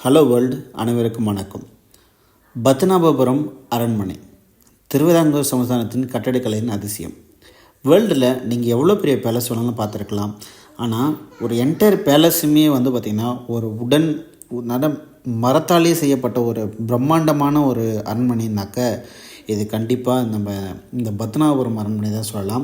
Hello world, அனைவருக்கும் வணக்கம். பத்மநாபபுரம் அரண்மனை திருவிதாங்கூர் சமஸ்தானத்தின் கட்டடக்கலையின் அதிசயம். வேர்ல்டில் நீங்கள் எவ்வளோ பெரிய பேலஸ் வேணாலும் பார்த்துருக்கலாம். ஆனால் ஒரு என்டையர் பேலஸுமே பார்த்திங்கன்னா ஒரு மரத்தாலே செய்யப்பட்ட ஒரு பிரம்மாண்டமான ஒரு அரண்மனைனாக்க இது கண்டிப்பாக நம்ம இந்த பத்மநாபபுரம் அரண்மனை தான் சொல்லலாம்.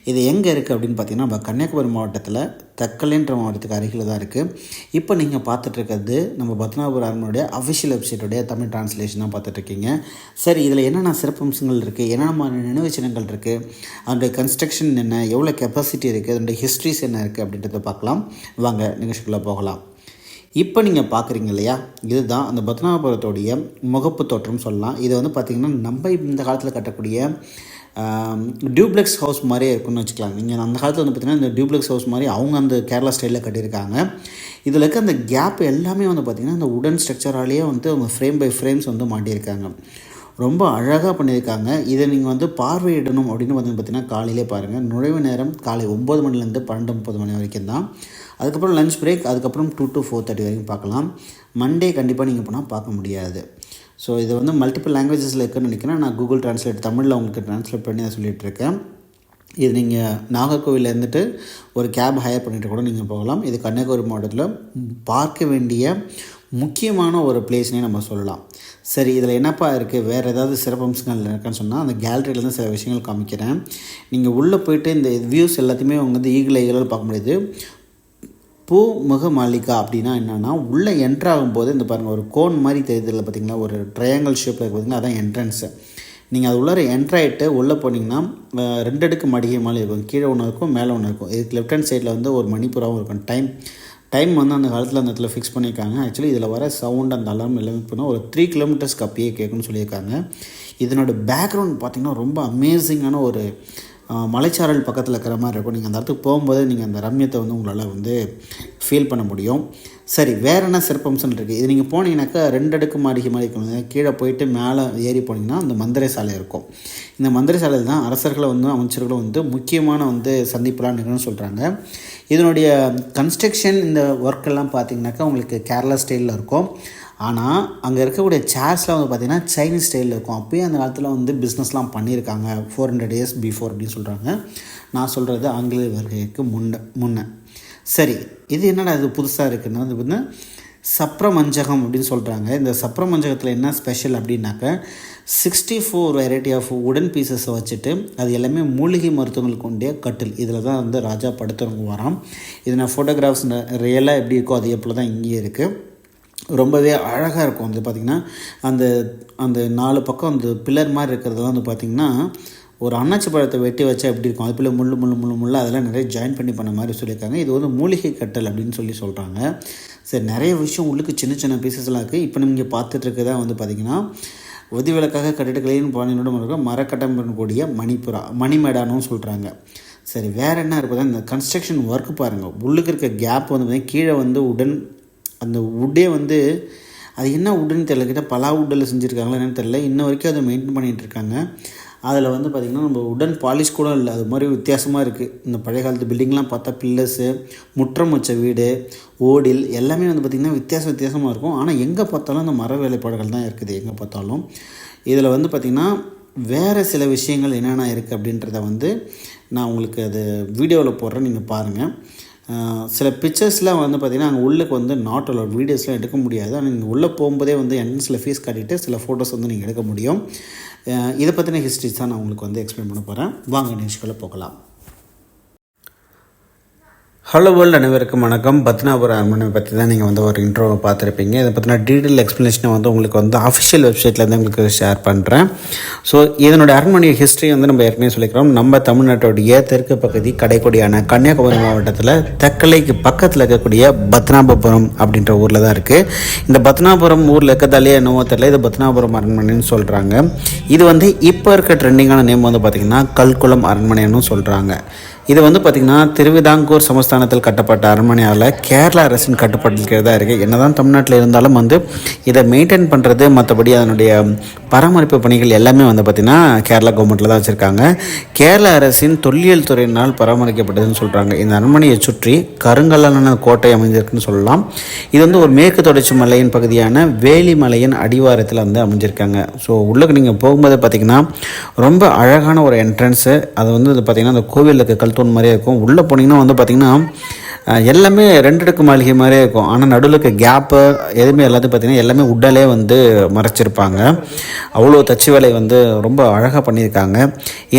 இது எங்கே இருக்குது அப்படின்னு பார்த்திங்கன்னா நம்ம கன்னியாகுமரி மாவட்டத்தில் தக்கலைன்ற மாவட்டத்துக்கு அருகில் தான் இருக்குது. இப்போ நீங்கள் பார்த்துட்ருக்கிறது நம்ம பத்மநாபபுரம் அரண்மனையுடைய அஃபிஷியல் வெப்சைட்டுடைய தமிழ் ட்ரான்ஸ்லேஷன் தான் பார்த்துட்ருக்கீங்க. சரி, இதில் என்னென்ன சிறப்பம்சங்கள் இருக்குது, என்னென்ன மாதிரி நினைவு சின்னங்கள் இருக்குது, அதனுடைய கன்ஸ்ட்ரக்ஷன் என்ன, எவ்வளோ கெப்பாசிட்டி இருக்குது, அதனுடைய ஹிஸ்ட்ரிஸ் என்ன இருக்குது அப்படின்றத பார்க்கலாம். வாங்க நிகழ்ச்சிக்குள்ளே போகலாம். இப்போ நீங்கள் பார்க்குறீங்க இல்லையா, இதுதான் அந்த பத்மநாபபுரத்துடைய முகப்பு தோற்றம் சொல்லலாம். இது பார்த்திங்கன்னா நம்ம இந்த காலத்தில் கட்டக்கூடிய டியூப்ளெக்ஸ் ஹவுஸ் மாதிரியே இருக்குன்னு வச்சுக்கலாம். நீங்கள் அந்த காலத்தில் பார்த்திங்கன்னா இந்த டியூப்ளெக்ஸ் ஹவுஸ் மாதிரி அவங்க அந்த கேரளா ஸ்டைலில் கட்டியிருக்காங்க. இதில் இருக்க அந்த கேப் எல்லாமே பார்த்திங்கன்னா அந்த உடன் ஸ்ட்ரக்சராலேயே அவங்க ஃப்ரேம் பை ஃப்ரேம்ஸ் மாட்டியிருக்காங்க. ரொம்ப அழகாக பண்ணியிருக்காங்க. இதை நீங்கள் பார்வையிடணும் அப்படின்னு பார்த்திங்கன்னா காலையிலே பாருங்கள். நுழைவு நேரம் காலை 9 மணிலேருந்து 12-30 மணி வரைக்கும் தான். அதுக்கப்புறம் லஞ்ச் பிரேக், அதுக்கப்புறம் 2 to 4:30 வரைக்கும் பார்க்கலாம். மண்டே கண்டிப்பாக நீங்கள் போனால் பார்க்க முடியாது. ஸோ இது மல்டிபிள் லாங்குவேஜஸில் இருக்குதுன்னு நினைக்கிறேன். நான் கூகுள் ட்ரான்ஸ்லேட் தமிழில் உங்களுக்கு ட்ரான்ஸ்லேட் பண்ணி தான் சொல்லிகிட்ருக்கேன். இது நீங்கள் நாகர்கோவிலில் இருந்துட்டு ஒரு கேப் ஹையர் பண்ணிவிட்டு கூட நீங்கள் போகலாம். இது கன்னியாகுமரி மாவட்டத்தில் பார்க்க வேண்டிய முக்கியமான ஒரு பிளேஸ்னே நம்ம சொல்லலாம். சரி, இதில் என்னப்பா இருக்குது, வேறு ஏதாவது சிறப்பம்சங்கள் இருக்குன்னு சொன்னால் அந்த கேலரியில் தான் சில விஷயங்கள் காமிக்கிறேன். நீங்கள் உள்ளே போய்ட்டு இந்த வியூஸ் எல்லாத்தையுமே ஈகிள் ஐகளால் பார்க்க முடியுது. பூமுக மாளிகா அப்படின்னா என்னென்னா, உள்ளே என்ட்ராகும்போது இந்த பாருங்கள் ஒரு கோன் மாதிரி தெரியுதில்ல பார்த்திங்களா, ஒரு ட்ரையாங்கிள் ஷேப்பில் பார்த்திங்கன்னா அதான் என்ட்ரன்ஸு. நீங்கள் அது உள்ளே என்ட்ராயிட்டு உள்ளே போனீங்கன்னா 2 அடுக்கு மாளிகை மாதிரி இருக்கும். கீழே ஒன்று இருக்கும், மேலே ஒன்று இருக்கும். இதுக்கு லெஃப்ட் ஹேண்ட் சைடில் ஒரு மணிப்புறாவும் இருக்கும். டைம் அந்த காலத்தில் அந்த இடத்துல ஃபிக்ஸ் பண்ணியிருக்காங்க. ஆக்சுவலி இதில் வர சவுண்ட் அந்த அலாரம் எல்லாமே போனால் ஒரு 3 கிலோமீட்டர்ஸ்க்கு அப்பயே கேட்குன்னு சொல்லியிருக்காங்க. இதனோட பேக்ரவுண்ட் பார்த்திங்கன்னா ரொம்ப அமேசிங்கான ஒரு மலைச்சாரல் பக்கத்தில் இருக்கிற மாதிரி இருக்கும். நீங்கள் அந்த இடத்துக்கு போகும்போது நீங்கள் அந்த ரம்யத்தை உங்களால் ஃபீல் பண்ண முடியும். சரி, வேறு என்ன சிறப்பம்சம் இருக்குது, இது நீங்கள் போனீங்கன்னாக்கா 2 அடுக்கு மாளிகை மாதிரி இருக்கும். கீழே போயிட்டு மேலே ஏறி போனீங்கன்னா அந்த மந்திரை சாலை இருக்கும். இந்த மந்திரை சாலையில் தான் அரசர்களை அமைச்சர்களும் முக்கியமான சந்திப்புலாம் நிகழ்னு சொல்கிறாங்க. இதனுடைய கன்ஸ்ட்ரக்ஷன் இந்த ஒர்க்கெல்லாம் பார்த்திங்கனாக்கா உங்களுக்கு கேரளா ஸ்டைலில் இருக்கும். ஆனால் அங்கே இருக்கக்கூடிய சேர்ஸ்லாம் பார்த்திங்கன்னா சைனீஸ் ஸ்டைலில் இருக்கும். அப்போயே அந்த காலத்தில் பிஸ்னஸ்லாம் பண்ணியிருக்காங்க 400 years பிஃபோர் அப்படின்னு சொல்கிறாங்க. நான் சொல்கிறது ஆங்கிலேய வருகைக்கு முன்ன. சரி, இது என்னடா இது புதுசாக இருக்குன்னா பார்த்திங்கன்னா சப்ரமஞ்சகம் அப்படின்னு சொல்கிறாங்க. இந்த சப்ரமஞ்சகத்தில் என்ன ஸ்பெஷல் அப்படின்னாக்க 64 வெரைட்டி ஆஃப் உடன் பீசஸை வச்சுட்டு அது எல்லாமே மூலிகை மருத்துவங்களுக்கு கொண்டே கட்டில். இதில் தான் ராஜா படுத்துறவங்க வரான். இது நான் ஃபோட்டோகிராஃப்ஸ் ரியலாக எப்படி இருக்கோ அதே போல் தான் இங்கேயே இருக்குது. ரொம்பவே அழகாக இருக்கும். பார்த்திங்கன்னா அந்த 4 பக்கம் அந்த பில்லர் மாதிரி இருக்கிறதெல்லாம் பார்த்திங்கன்னா ஒரு அன்னாச்சி பழத்தை வெட்டி வச்சா எப்படி இருக்கும், அது போல் முள்ளு அதெல்லாம் நிறைய ஜாயின் பண்ண மாதிரி சொல்லியிருக்காங்க. இது மூலிகை கட்டல் அப்படின்னு சொல்கிறாங்க. சரி, நிறைய விஷயம் உள்ளுக்கு சின்ன சின்ன பீசஸ்லாம் இருக்குது. இப்போ நீங்கள் பார்த்துட்ருக்கதா பார்த்திங்கன்னா விதிவிலக்காக கட்டிடக்கலையின் பாணியோட மரக்கட்டம் பண்ணக்கூடிய மணிமேடானும் சொல்கிறாங்க. சரி, வேறு என்ன இருக்குதா, இந்த கன்ஸ்ட்ரக்ஷன் ஒர்க்கு பாருங்கள். உள்ளுக்கு இருக்க கேப் பார்த்திங்கன்னா கீழே உடன் அந்த உட்டே அது என்ன உட்டுன்னு தெரியல, கிட்ட பலா உட்டில் செஞ்சுருக்காங்களா என்னன்னு தெரியல. இன்ன வரைக்கும் அதை மெயின்டைன் பண்ணிகிட்ருக்காங்க. அதில் பார்த்திங்கன்னா நம்ம உடன் பாலிஷ் கூட இல்லை, அது மாதிரி வித்தியாசமாக இருக்குது. இந்த பழைய காலத்து பில்டிங்லாம் பார்த்தா பில்லர்ஸு, முற்றம் வச்ச வீடு, ஓடில் எல்லாமே பார்த்திங்கன்னா வித்தியாசமாக இருக்கும். ஆனால் எங்கே பார்த்தாலும் அந்த மர வேலைப்பாடுகள் தான் இருக்குது எங்கே பார்த்தாலும். இதில் பார்த்திங்கன்னா வேறு சில விஷயங்கள் என்னென்ன இருக்குது அப்படின்றத நான் உங்களுக்கு அது வீடியோவில் போடுறேன், நீங்கள் பாருங்கள். சில பிக்சர்ஸ்லாம் பார்த்திங்கன்னா அங்கே உள்ளுக்கு நாட் அலோட், வீடியோஸ்லாம் எடுக்க முடியாது. ஆனால் நீங்கள் உள்ளே போகும்போதே என்ட்ரன்ஸில் ஃபீஸ் கட்டிட்டு சில ஃபோட்டோஸ் நீங்கள் எடுக்க முடியும். இதை பற்றின ஹிஸ்ட்ரிஸ் தான் நான் உங்களுக்கு எக்ஸ்பிளைன் பண்ண போகிறேன். வாங்க நிகழ்ச்சிக்குள்ளே போகலாம். ஹலோ வேர்ல்டு, அனைவருக்கும் வணக்கம். பத்மநாபபுரம் அரண்மனை பற்றி தான் நீங்கள் ஒரு இன்ட்ரோவை பார்த்துருப்பீங்க. இதை பற்றின டீட்டெயில் எக்ஸ்ப்ளனேஷனை உங்களுக்கு ஆஃபிஷியல் வெப்சைட்லேருந்து உங்களுக்கு ஷேர் பண்ணுறேன். ஸோ இதனோட அரண்மனை ஹிஸ்ட்ரி நம்ம ஏற்கனவே சொல்லிக்கிறோம். நம்ம தமிழ்நாட்டுடைய தெற்கு பகுதி கடைக்கோடியான கன்னியாகுமரி மாவட்டத்தில் தக்கலைக்கு பக்கத்தில் இருக்கக்கூடிய பத்மநாபபுரம் அப்படின்ற ஊரில் தான் இருக்குது. இந்த பத்மநாபபுரம் ஊரில் இருக்கிறதாலே என்னவோ தெரியல, இது பத்மநாபபுரம் அரண்மனைன்னு சொல்கிறாங்க. இது இப்போ இருக்க ட்ரெண்டிங்கான நேம் பார்த்திங்கன்னா கல்குளம் அரண்மனைன்னு சொல்கிறாங்க. இது வந்து பார்த்திங்கன்னா திருவிதாங்கூர் சமஸ்தானத்தில் கட்டப்பட்ட அரண்மனையால் கேரளா அரசின் கட்டுப்பாட்டில் தான் இருக்குது. என்னதான் தமிழ்நாட்டில் இருந்தாலும் வந்து இதை மெயின்டைன் பண்ணுறது மற்றபடி அதனுடைய பராமரிப்பு பணிகள் எல்லாமே வந்து பார்த்திங்கன்னா கேரளா கவர்மெண்ட்டில் தான் வச்சுருக்காங்க. கேரளா அரசின் தொல்லியல் துறையினால் பராமரிக்கப்பட்டதுன்னு சொல்கிறாங்க. இந்த அரண்மனையை சுற்றி கருங்கல்லான கோட்டை அமைஞ்சிருக்குன்னு சொல்லலாம். இது வந்து ஒரு மேற்கு தொடர்ச்சி மலையின் பகுதியான வேலிமலையின் அடிவாரத்தில் வந்து அமைஞ்சிருக்காங்க. ஸோ உள்ளுக்கு நீங்கள் போகும்போது பார்த்திங்கன்னா ரொம்ப அழகான ஒரு என்ட்ரன்ஸு. அது வந்து பார்த்திங்கன்னா அந்த கோவிலில் இருக்க கல்தூண் மாதிரியே இருக்கும். உள்ளே போனீங்கன்னா வந்து பார்த்திங்கன்னா எல்லாமே 2 அடுக்கு மாளிகை மாதிரியே இருக்கும். ஆனால் நடுவில் இருக்க கேப்பு எதுவுமே எல்லாத்தையும் பார்த்திங்கன்னா எல்லாமே உட்டாலே வந்து மறைச்சிருப்பாங்க. அவ்வளோ தச்சு வேலை வந்து ரொம்ப அழகாக பண்ணியிருக்காங்க.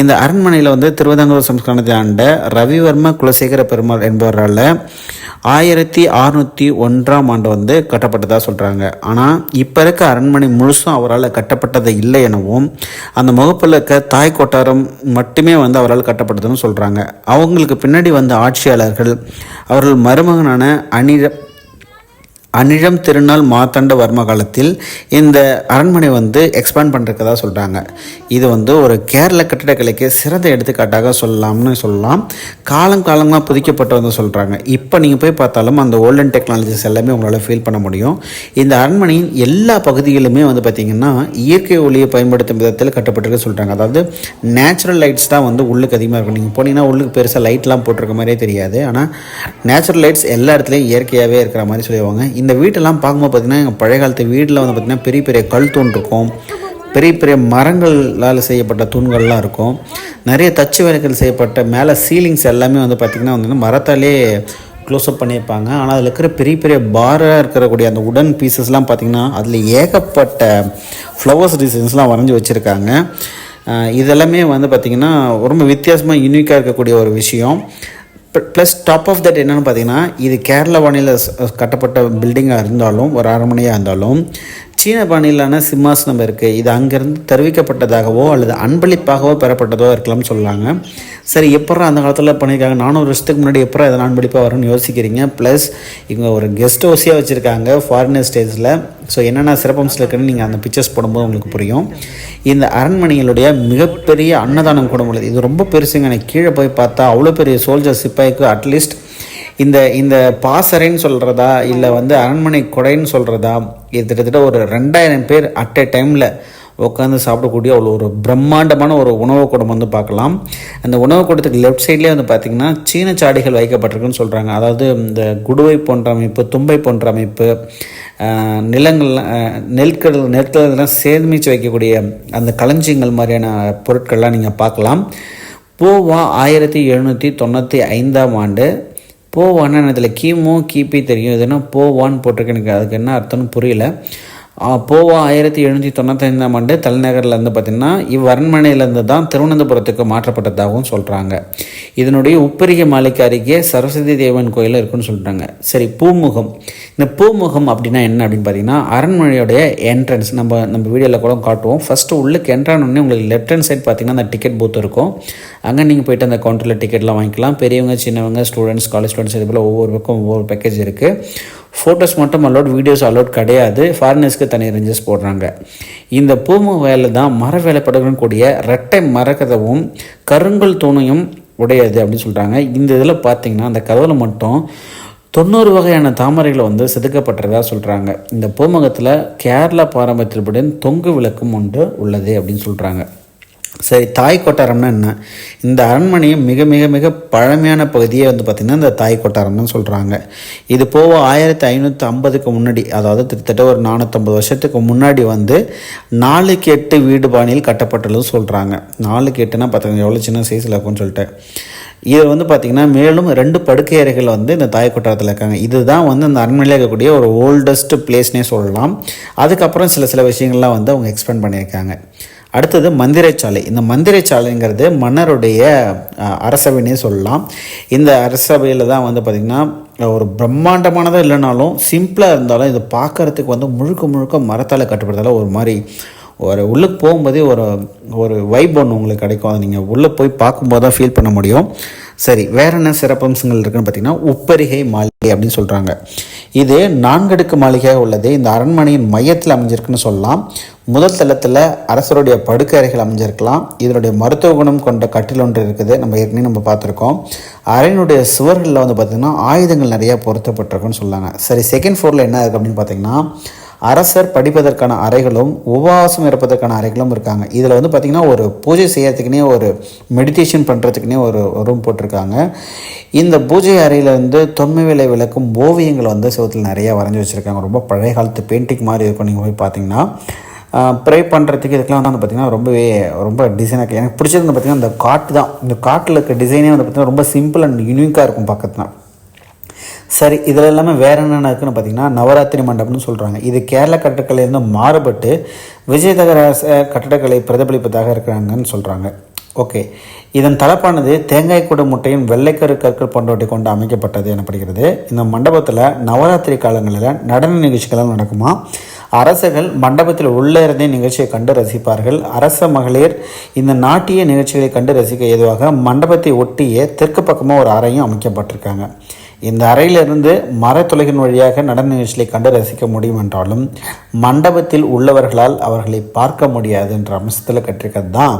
இந்த அரண்மனையில் வந்து திருவிதாங்கூர் சமஸ்தானத்தை ஆண்ட ரவிவர்ம குலசேகர பெருமாள் என்பவரால் 1601 வந்து கட்டப்பட்டதாக சொல்கிறாங்க. ஆனால் இப்போ இருக்க அரண்மனை முழுசும் அவரால் கட்டப்பட்டது இல்லை எனவும் அந்த முகப்பில் இருக்க தாய் கொட்டாரம் மட்டுமே வந்து அவரால் கட்டப்பட்டதுன்னு சொல்கிறாங்க. அவங்களுக்கு பின்னாடி வந்த ஆட்சியாளர்கள் அவர்கள் மருமகனான அனிழம் திருநாள் மார்த்தாண்ட வர்ம காலத்தில் இந்த அரண்மனை வந்து எக்ஸ்பேண்ட் பண்ணுறதுக்கதாக சொல்கிறாங்க. இது வந்து ஒரு கேரள கட்டிடக்கலைக்கு சிறந்த எடுத்துக்காட்டாக சொல்லலாம். காலங்காலமாக புதிக்கப்பட்டு வந்து சொல்கிறாங்க. இப்போ நீங்கள் போய் பார்த்தாலும் அந்த ஓல்டன் டெக்னாலஜிஸ் எல்லாமே உங்களால் ஃபீல் பண்ண முடியும். இந்த அரண்மனையின் எல்லா பகுதிகளுமே வந்து பார்த்திங்கன்னா இயற்கை ஒளியை பயன்படுத்தும் விதத்தில் கட்டப்பட்டிருக்க சொல்கிறாங்க. அதாவது நேச்சுரல் லைட்ஸ் தான் வந்து உள்ளுக்கு அதிகமாக இருக்கும். நீங்கள் போனீங்கன்னா உள்ளுக்கு பெருசாக லைட்லாம் போட்டிருக்க மாதிரியே தெரியாது. ஆனால் நேச்சுரல் லைட்ஸ் எல்லா இடத்துலையும் இயற்கையாகவே இருக்கிற மாதிரி சொல்லுவாங்க. இந்த வீட்டெல்லாம் பார்க்கும்போது பார்த்திங்கன்னா எங்கள் பழைய காலத்து வீட்டில் வந்து பார்த்திங்கன்னா பெரிய பெரிய கல் தூண் இருக்கும். பெரிய பெரிய மரங்களால் செய்யப்பட்ட தூண்கள்லாம் இருக்கும். நிறைய தச்சு வேலைகள் செய்யப்பட்ட மேலே சீலிங்ஸ் எல்லாமே வந்து பார்த்திங்கன்னா வந்து மரத்தாலே க்ளோஸ்அப் பண்ணியிருப்பாங்க. ஆனால் அதில் இருக்கிற பெரிய பெரிய பாராக இருக்கக்கூடிய அந்த உடன் பீசஸ்லாம் பார்த்திங்கன்னா அதில் ஏகப்பட்ட ஃப்ளவர்ஸ் டிசைன்ஸ்லாம் வரைஞ்சி வச்சுருக்காங்க. இதெல்லாமே வந்து பார்த்திங்கன்னா ரொம்ப வித்தியாசமாக யூனிக்காக இருக்கக்கூடிய ஒரு விஷயம். ப்ளஸ் டாப் ஆஃப் தட் என்னென்னு பார்த்தீங்கன்னா இது கேரளா பாணியில் கட்டப்பட்ட பில்டிங்காக இருந்தாலும் ஒரு அரண்மனையாக இருந்தாலும் சீன பாணியிலான சிம்மாசனம் இருக்குது. இது அங்கேருந்து தெரிவிக்கப்பட்டதாகவோ அல்லது அன்பளிப்பாகவோ பெறப்பட்டதோ இருக்கலாம்னு சொல்கிறாங்க. சரி, எப்போ அந்த காலத்தில் பண்ணியிருக்காங்க? 400 வருஷத்துக்கு முன்னாடி எப்போ இதெல்லாம் அன்பளிப்பாக வரும்னு யோசிக்கிறீங்க. ப்ளஸ் இவங்க ஒரு கெஸ்ட் ஹவுஸியாக வச்சுருக்காங்க ஃபாரினர் ஸ்டேஜில். ஸோ என்னென்ன சிறப்பம்சில் இருக்குன்னு நீங்கள் அந்த பிக்சர்ஸ் போடும்போது உங்களுக்கு புரியும். இந்த அரண்மனைகளுடைய மிகப்பெரிய அன்னதானம் கூட உள்ளது. இது ரொம்ப பெருசுங்க. எனக்கு கீழே போய் பார்த்தா அவ்வளோ பெரிய சோல்ஜர் சிப்பாய்க்கு அட்லீஸ்ட் இந்த பாசறைன்னு சொல்கிறதா இல்லை வந்து அரண்மனை கொடைன்னு சொல்கிறதா, இது கிட்டத்தட்ட ஒரு 2000 பேர் அட் எ டைமில் உட்காந்து சாப்பிடக்கூடிய அவ்வளோ ஒரு பிரம்மாண்டமான ஒரு உணவு கூடம் வந்து பார்க்கலாம். அந்த உணவு கூடத்துக்கு லெஃப்ட் சைட்லேயே வந்து பார்த்திங்கன்னா சீன சாடிகள் வைக்கப்பட்டிருக்குன்னு சொல்கிறாங்க. அதாவது இந்த குடுவை போன்ற அமைப்பு, தும்பை போன்ற அமைப்பு, நெற்களெல்லாம் சேமித்து வைக்கக்கூடிய அந்த களஞ்சியங்கள் மாதிரியான பொருட்கள்லாம் நீங்கள் பார்க்கலாம். போவா 1795 போவான்னு இதில் கிபி தெரியும். இதுனா போவான்னு போட்டிருக்கு. எனக்கு அதுக்கு என்ன அர்த்தம்னு புரியல. போவா 1795 தலைநகரில் இருந்து பார்த்திங்கன்னா அரண்மனையிலேருந்து தான் திருவனந்தபுரத்துக்கு மாற்றப்பட்டதாகவும் சொல்கிறாங்க. இதனுடைய உப்பரிகை மாளிகை அருகே சரஸ்வதி தேவன் கோயில் இருக்குன்னு சொல்கிறாங்க. சரி, பூமுகம். இந்த பூமுகம் அப்படின்னா என்ன அப்படின்னு பார்த்தீங்கன்னா அரண்மனையோடைய என்ட்ரன்ஸ். நம்ம வீடியோவில் கூட காட்டுவோம். ஃபஸ்ட்டு உள்ளுக்கு என்ட்ரானோடனே உங்களுக்கு லெஃப்ட் ஹேண்ட் சைட் பார்த்திங்கன்னா அந்த டிக்கெட் பூத் இருக்கும். அங்கே நீங்கள் போய்ட்டு அந்த கவுண்டரில் டிக்கெட்லாம் வாங்கிக்கலாம். பெரியவங்க, சின்னவங்க, ஸ்டூடெண்ட்ஸ், காலேஜ் ஸ்டூடெண்ட்ஸ், இது போல் ஒவ்வொரு பக்கம் ஒவ்வொரு பேக்கேஜ் இருக்குது. ஃபோட்டோஸ் மட்டும் அலோட், வீடியோஸ் அலோட் கிடையாது. ஃபாரினர்ஸ்க்கு தனி ரேஞ்சஸ் போடுறாங்க. இந்த பூமு வேலை தான் மர வேலைப்படக்கூடிய கூடிய ரெட்டை மரக்கதவும் கருங்கல் தூணையும் உடையது அப்படின்னு சொல்கிறாங்க. இந்த இதில் பார்த்திங்கன்னா அந்த கதவில் மட்டும் 90 வகையான தாமரைகளை வந்து செதுக்கப்பட்டதாக சொல்கிறாங்க. இந்த பூமுகத்தில் கேரளா பாரம்பரியப்படி தொங்கு விளக்கும் ஒன்று உள்ளது அப்படின்னு சொல்கிறாங்க. சரி, தாய் கொட்டாரம்னா என்ன? இந்த அரண்மனையும் மிக மிக மிக பழமையான பகுதியே வந்து பார்த்திங்கன்னா இந்த தாய் கொட்டாரம்னு சொல்கிறாங்க. இது போக 1550க்கு முன்னாடி, அதாவது கிட்டத்தட்ட ஒரு 450 வருஷத்துக்கு முன்னாடி வந்து 4x8 வீடு பாணியில் கட்டப்பட்டதுன்னு சொல்கிறாங்க. 4x8னா பார்த்துக்கோங்க எவ்வளோ சின்ன சைஸில் இருக்கும்னு சொல்லிட்டு. இது வந்து பார்த்திங்கன்னா மேலும் 2 படுக்கை அறைகள் வந்து இந்த தாய் கொட்டாரத்தில் இருக்காங்க. இதுதான் வந்து அந்த அரண்மனையில் இருக்கக்கூடிய ஒரு ஓல்டஸ்ட் பிளேஸ்னே சொல்லலாம். அதுக்கப்புறம் சில விஷயங்கள்லாம் வந்து அவங்க எக்ஸ்பேண்ட் பண்ணியிருக்காங்க. அடுத்தது மந்திரைச்சாலை. இந்த மந்திரைச்சாலைங்கிறது மன்னருடைய அரசவைன்னே சொல்லலாம். இந்த அரசவையில் தான் வந்து பார்த்திங்கன்னா ஒரு பிரம்மாண்டமானதாக இல்லைனாலும் சிம்பிளாக இருந்தாலும் இது பார்க்குறதுக்கு வந்து முழுக்க மரத்தால் கட்டுப்படுறதால ஒரு மாதிரி ஒரு உள்ளுக்கு போகும்போதே ஒரு வைப் ஒன்று உங்களுக்கு கிடைக்கும். அதை நீங்கள் உள்ளே போய் பார்க்கும்போது தான் ஃபீல் பண்ண முடியும். சரி, வேறு என்ன சிறப்பம்சங்கள் இருக்குதுன்னு பார்த்திங்கன்னா உப்பரிகை மாளிகை அப்படின்னு சொல்கிறாங்க. இது 4 அடுக்கு மாளிகையாக உள்ளது. இந்த அரண்மனையின் மையத்தில் அமைஞ்சிருக்குன்னு சொல்லலாம். முதல் தளத்தில் அரசருடைய படுக்கை அறைகள் அமைஞ்சிருக்கலாம். இதனுடைய மருத்துவ குணம் கொண்ட கட்டில் ஒன்று இருக்குது, நம்ம ஏற்கனவே பார்த்துருக்கோம். அறையினுடைய சுவர்களில் வந்து பார்த்திங்கன்னா ஆயுதங்கள் நிறையா பொருத்தப்பட்டிருக்குன்னு சொல்லாங்க. சரி, செகண்ட் ஃப்ளோரில் என்ன இருக்குது அப்படின்னு பார்த்திங்கன்னா அரசர் படிப்பதற்கான அறைகளும் உபவாசம் இருப்பதற்கான அறைகளும் இருக்காங்க. இதில் வந்து பார்த்திங்கன்னா ஒரு பூஜை செய்யறதுக்குனே, ஒரு மெடிடேஷன் பண்ணுறதுக்குனே ஒரு ரூம் போட்டிருக்காங்க. இந்த பூஜை அறையில் வந்து தொன்மை வேலை விளக்கும் ஓவியங்களை வந்து சுவத்தில் நிறையா வரைஞ்சி வச்சுருக்காங்க. ரொம்ப பழைய காலத்து பெயிண்டிங் மாதிரி இருக்கும். நீங்கள் போய் பார்த்தீங்கன்னா ப்ரே பண்ணுறதுக்கு இதுக்கெலாம் வந்து பார்த்திங்கன்னா ரொம்ப டிசைனாக எனக்கு பிடிச்சது வந்து பார்த்திங்கன்னா இந்த காட்டு தான். இந்த காட்டில் இருக்க டிசைனே வந்து பார்த்திங்கன்னா ரொம்ப சிம்பிள் அண்ட் யூனிக்காக இருக்கும் பக்கத்தில். சரி, இதில் எல்லாமே வேறு என்னென்ன இருக்குதுன்னு பார்த்திங்கன்னா நவராத்திரி மண்டபம்னு சொல்கிறாங்க. இது கேரள கட்டடக்கலையிலிருந்து மாறுபட்டு விஜயநகர கட்டடக்கலை பிரதிபலிப்பதாக இருக்கிறாங்கன்னு சொல்கிறாங்க. ஓகே, இதன் தலைப்பானது தேங்காய் கூட முட்டையின் வெள்ளைக்கரு கற்கள் போன்றவற்றை கொண்டு அமைக்கப்பட்டது எனப்படுகிறது. இந்த மண்டபத்தில் நவராத்திரி காலங்களில் நடன நிகழ்ச்சிகளால் நடக்குமா. அரசர்கள் மண்டபத்தில் உள்ளே இருந்தே நிகழ்ச்சியை கண்டு ரசிப்பார்கள். அரச மகளிர் இந்த நாட்டிய நிகழ்ச்சிகளை கண்டு ரசிக்க ஏதுவாக மண்டபத்தை ஒட்டியே தெற்கு பக்கமாக ஒரு அறையும் அமைக்கப்பட்டிருக்காங்க. இந்த அறையிலிருந்து மரத்துலகின் வழியாக நடன நிகழ்ச்சியை கண்டு ரசிக்க முடியும் என்றாலும் மண்டபத்தில் உள்ளவர்களால் அவர்களை பார்க்க முடியாது என்ற அம்சத்தில் கட்டிருக்கிறது தான்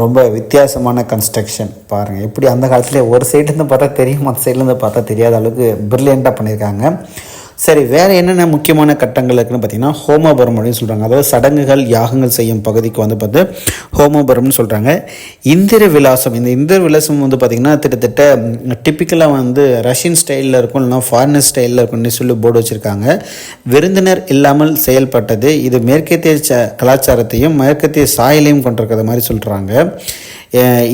ரொம்ப வித்தியாசமான கன்ஸ்ட்ரக்ஷன். பாருங்கள், எப்படி அந்த காலத்தில் ஒரு சைட்லேருந்து பார்த்தா தெரியும், மற்ற சைட்லேருந்து பார்த்தா தெரியாத அளவுக்கு பிரில்லியண்ட்டாக பண்ணியிருக்காங்க. சரி, வேறு என்னென்ன முக்கியமான கட்டங்கள் இருக்குன்னு பார்த்தீங்கன்னா ஹோமபுரம் அப்படின்னு சொல்கிறாங்க. அதாவது சடங்குகள் யாகங்கள் செய்யும் பகுதிக்கு வந்து பார்த்து ஹோமபுரம்னு சொல்கிறாங்க. இந்திர விலாசம், இந்த இந்திர விலாசம் வந்து பார்த்திங்கன்னா கிட்டத்தட்ட டிப்பிக்கலாக வந்து ரஷ்யன் ஸ்டைலில் இருக்கும், இல்லைனா ஃபாரினர் ஸ்டைலில் இருக்கும்னு சொல்லி போர்டு வச்சுருக்காங்க. விருந்தினர் இல்லாமல் செயல்பட்டது. இது மேற்கத்திய கலாச்சாரத்தையும் மேற்கத்திய சாயலையும் கொண்டிருக்கிற மாதிரி சொல்கிறாங்க.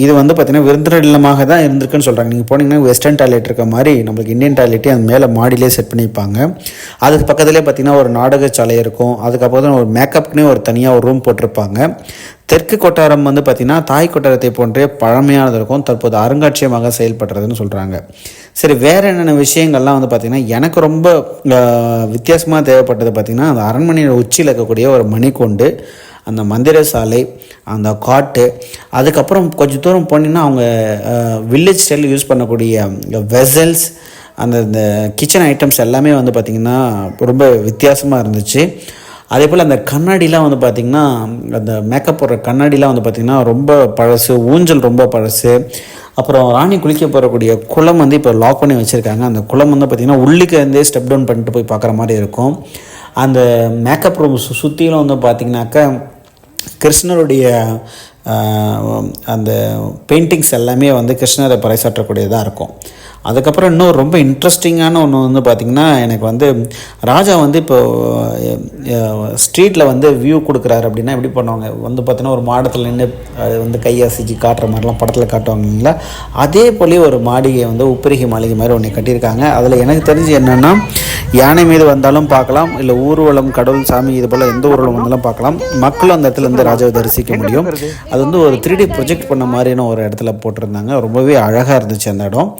இது வந்து பார்த்திங்கன்னா விருந்தினர் இல்லமாக தான் இருந்திருக்குன்னு சொல்கிறாங்க. நீங்கள் போனீங்கன்னா வெஸ்டர்ன் டாய்லெட் இருக்க மாதிரி நம்மளுக்கு இந்தியன் டாய்லெட்டே அந்த மேலே மாடியிலே செட் பண்ணியிருப்பாங்க. அதுக்கு பக்கத்துலேயே பார்த்திங்கன்னா ஒரு நாடக சாலை இருக்கும். அதுக்கப்புறம் ஒரு மேக்கப்னே ஒரு தனியாக ஒரு ரூம் போட்டிருப்பாங்க. தெற்கு கொட்டாரம் வந்து பார்த்திங்கன்னா தாய் கொட்டாரத்தை போன்றே பழமையானது இருக்கும். தற்போது அருங்காட்சியகமாக செயல்படுறதுன்னு சொல்கிறாங்க. சரி, வேறு என்னென்ன விஷயங்கள்லாம் வந்து பார்த்திங்கன்னா எனக்கு ரொம்ப வித்தியாசமாக தேவைப்பட்டது பார்த்திங்கன்னா அந்த அரண்மனையோட உச்சியில் இருக்கக்கூடிய ஒரு மணிக்கூண்டு, அந்த மந்திர சாலை, அந்த காட்டு, அதுக்கப்புறம் கொஞ்சம் தூரம் போனீங்கன்னா அவங்க வில்லேஜ் ஸ்டைல் யூஸ் பண்ணக்கூடிய வெசல்ஸ், அந்த கிச்சன் ஐட்டம்ஸ் எல்லாமே வந்து பார்த்திங்கன்னா ரொம்ப வித்தியாசமாக இருந்துச்சு. அதே போல் அந்த கண்ணாடிலாம் வந்து பார்த்திங்கன்னா அந்த மேக்கப் போடுற கண்ணாடிலாம் வந்து பார்த்திங்கன்னா ரொம்ப பழசு, ஊஞ்சல் ரொம்ப பழசு. அப்புறம் ராணி குளிக்க போகக்கூடிய குளம் வந்து இப்போ லாக் பண்ணி வச்சுருக்காங்க. அந்த குளம் வந்து பார்த்திங்கன்னா உள்ளுக்கு இருந்தே ஸ்டெப் டவுன் பண்ணிட்டு போய் பார்க்குற மாதிரி இருக்கும். அந்த மேக்கப் ரூம் சுற்றிலும் வந்து பார்த்திங்கனாக்கா கிருஷ்ணருடைய அந்த பெயிண்டிங்ஸ் எல்லாமே வந்து கிருஷ்ணரை பறைசாற்றக்கூடியதாக இருக்கும். அதுக்கப்புறம் இன்னும் ரொம்ப இன்ட்ரெஸ்டிங்கான ஒன்று வந்து பார்த்திங்கன்னா எனக்கு வந்து ராஜா வந்து இப்போது ஸ்ட்ரீட்டில் வந்து வியூ கொடுக்குறாரு அப்படின்னா எப்படி பண்ணுவாங்க வந்து பார்த்தீங்கன்னா ஒரு மாடத்தில் நின்று அது வந்து கையாசிச்சு காட்டுற மாதிரிலாம் படத்தில் காட்டுவாங்க இல்லைங்களா. அதே போல ஒரு மாளிகை வந்து உப்பரிகை மாளிகை மாதிரி ஒன்று கட்டியிருக்காங்க. அதில் எனக்கு தெரிஞ்சு என்னென்னா யானை மீது வந்தாலும் பார்க்கலாம், இல்லை ஊர்வலம் கடவுள் சாமி இது போல் எந்த ஊர்வலம் வந்தாலும் பார்க்கலாம். மக்களும் அந்த இடத்துல இருந்து ராஜாவை தரிசிக்க முடியும். அது வந்து ஒரு 3D ப்ரொஜெக்ட் பண்ண மாதிரியான ஒரு இடத்துல போட்டிருந்தாங்க. ரொம்பவே அழகாக இருந்துச்சு அந்த இடம்.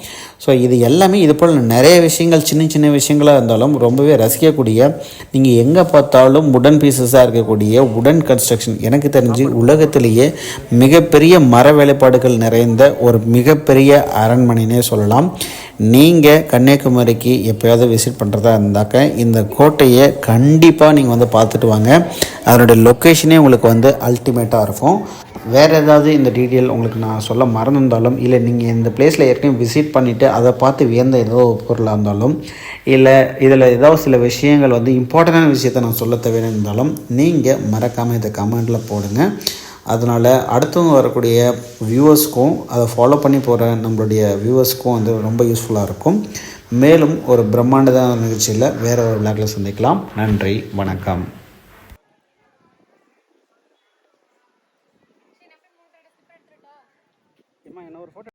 ஸோ இது எல்லாமே இது போல் நிறைய விஷயங்கள் சின்ன சின்ன விஷயங்களாக இருந்தாலும் ரொம்பவே ரசிக்கக்கூடிய, நீங்கள் எங்கே பார்த்தாலும் உடன் பீசஸாக இருக்கக்கூடிய உடன் கன்ஸ்ட்ரக்ஷன். எனக்கு தெரிஞ்சு உலகத்திலேயே மிகப்பெரிய மர வேலைப்பாடுகள் நிறைந்த ஒரு மிகப்பெரிய அரண்மனைனே சொல்லலாம். நீங்கள் கன்னியாகுமரிக்கு எப்போயாவது விசிட் பண்ணுறதா இருந்தாக்க இந்த கோட்டையை கண்டிப்பாக நீங்கள் வந்து பார்த்துட்டு வாங்க. அதனுடைய லொக்கேஷனே உங்களுக்கு வந்து அல்டிமேட்டாக இருக்கும். வேறு ஏதாவது இந்த டீட்டெயில் உங்களுக்கு நான் சொல்ல மறந்துருந்தாலும், இல்லை நீங்கள் இந்த பிளேஸில் ஏற்கனவே விசிட் பண்ணிவிட்டு அதை பார்த்து வியந்த ஏதோ பொருளாக இருந்தாலும், இல்லை இதில் ஏதாவது சில விஷயங்கள் வந்து இம்பார்ட்டண்டான விஷயத்தை நான் சொல்ல தேவைன்னு இருந்தாலும் நீங்கள் மறக்காமல் இதை கமெண்டில் போடுங்க. அதனால் அடுத்தவங்க வரக்கூடிய வியூவர்ஸ்க்கும் அதை ஃபாலோ பண்ணி போகிற நம்மளுடைய வியூவர்ஸ்க்கும் வந்து ரொம்ப யூஸ்ஃபுல்லாக இருக்கும். மேலும் ஒரு பிரம்மாண்டமான நிகழ்ச்சியில் வேறு ஒரு விளையாட்டில் சந்திக்கலாம். நன்றி, வணக்கம்.